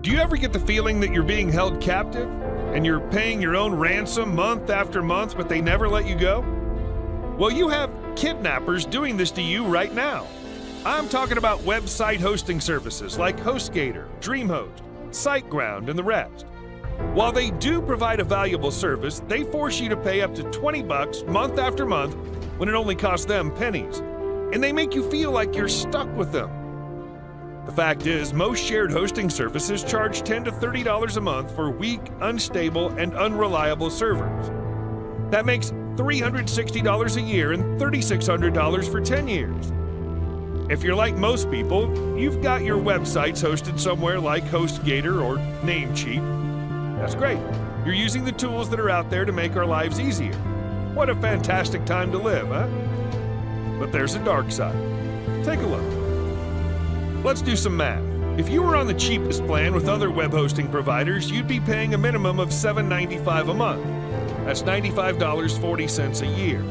Do you ever get the feeling that you're being held captive and you're paying your own ransom month after month, but they never let you go? Well, you have kidnappers doing this to you right now. I'm talking about website hosting services like HostGator, DreamHost, SiteGround, and the rest. While they do provide a valuable service, they force you to pay up to $20 month after month when it only costs them pennies. And they make you feel like you're stuck with them. The fact is, most shared hosting services charge $10 to $30 a month for weak, unstable, and unreliable servers. That makes $360 a year and $3,600 for 10 years. If you're like most people, you've got your websites hosted somewhere like HostGator or Namecheap. That's great. You're using the tools that are out there to make our lives easier. What a fantastic time to live, huh? But there's a dark side. Take a look. Let's do some math. If you were on the cheapest plan with other web hosting providers, you'd be paying a minimum of $7.95 a month. That's $95.40 a year.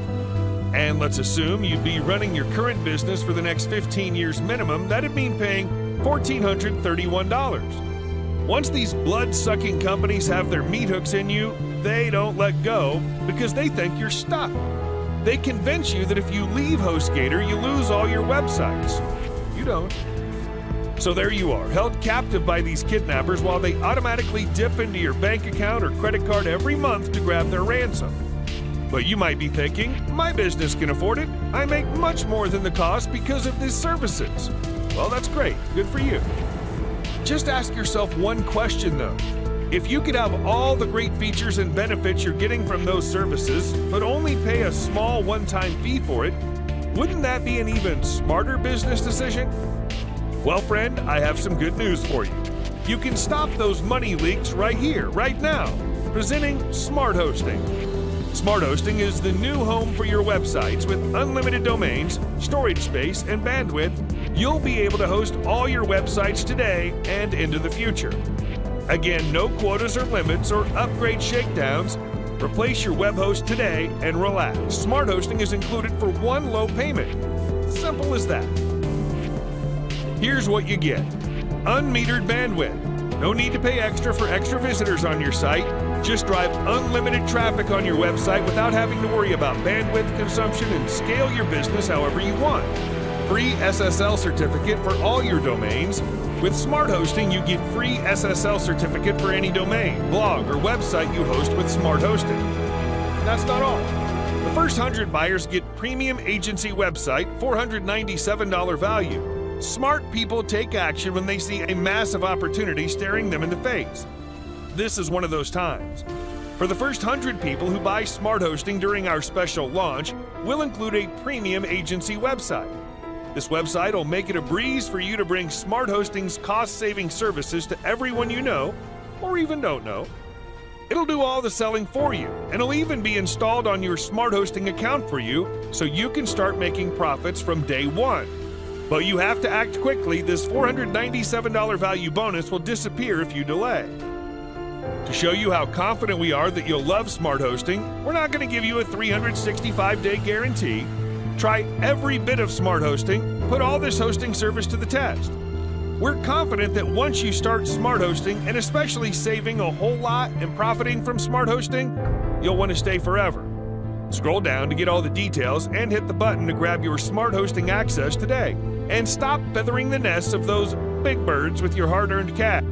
And let's assume you'd be running your current business for the next 15 years minimum. That'd mean paying $1,431. Once these blood-sucking companies have their meat hooks in you, they don't let go because they think you're stuck. They convince you that if you leave HostGator, you lose all your websites. You don't. So there you are, held captive by these kidnappers while they automatically dip into your bank account or credit card every month to grab their ransom. But you might be thinking, my business can afford it. I make much more than the cost because of these services. Well, that's great. Good for you. Just ask yourself one question, though. If you could have all the great features and benefits you're getting from those services, but only pay a small one-time fee for it, wouldn't that be an even smarter business decision? Well, friend, I have some good news for you. You can stop those money leaks right here, right now. Presenting SmartHosting. SmartHosting is the new home for your websites with unlimited domains, storage space, and bandwidth. You'll be able to host all your websites today and into the future. Again, no quotas or limits or upgrade shakedowns. Replace your web host today and relax. SmartHosting is included for one low payment. Simple as that. Here's what you get. Unmetered bandwidth. No need to pay extra for extra visitors on your site. Just drive unlimited traffic on your website without having to worry about bandwidth consumption and scale your business however you want. Free SSL certificate for all your domains. With SmartHosting, you get free SSL certificate for any domain, blog, or website you host with SmartHosting. That's not all. The first 100 buyers get premium agency website, $497 value. Smart people take action when they see a massive opportunity staring them in the face. This is one of those times. For the first 100 people who buy SmartHosting during our special launch, we'll include a premium agency website. This website will make it a breeze for you to bring SmartHosting's cost-saving services to everyone you know, or even don't know. It'll do all the selling for you, and it'll even be installed on your SmartHosting account for you, so you can start making profits from day one. But you have to act quickly. This $497 value bonus will disappear if you delay. To show you how confident we are that you'll love SmartHosting, we're not going to give you a 365-day guarantee. Try every bit of SmartHosting, put all this hosting service to the test. We're confident that once you start SmartHosting, and especially saving a whole lot and profiting from SmartHosting, you'll want to stay forever. Scroll down to get all the details and hit the button to grab your SmartHosting access today. And stop feathering the nests of those big birds with your hard-earned cash.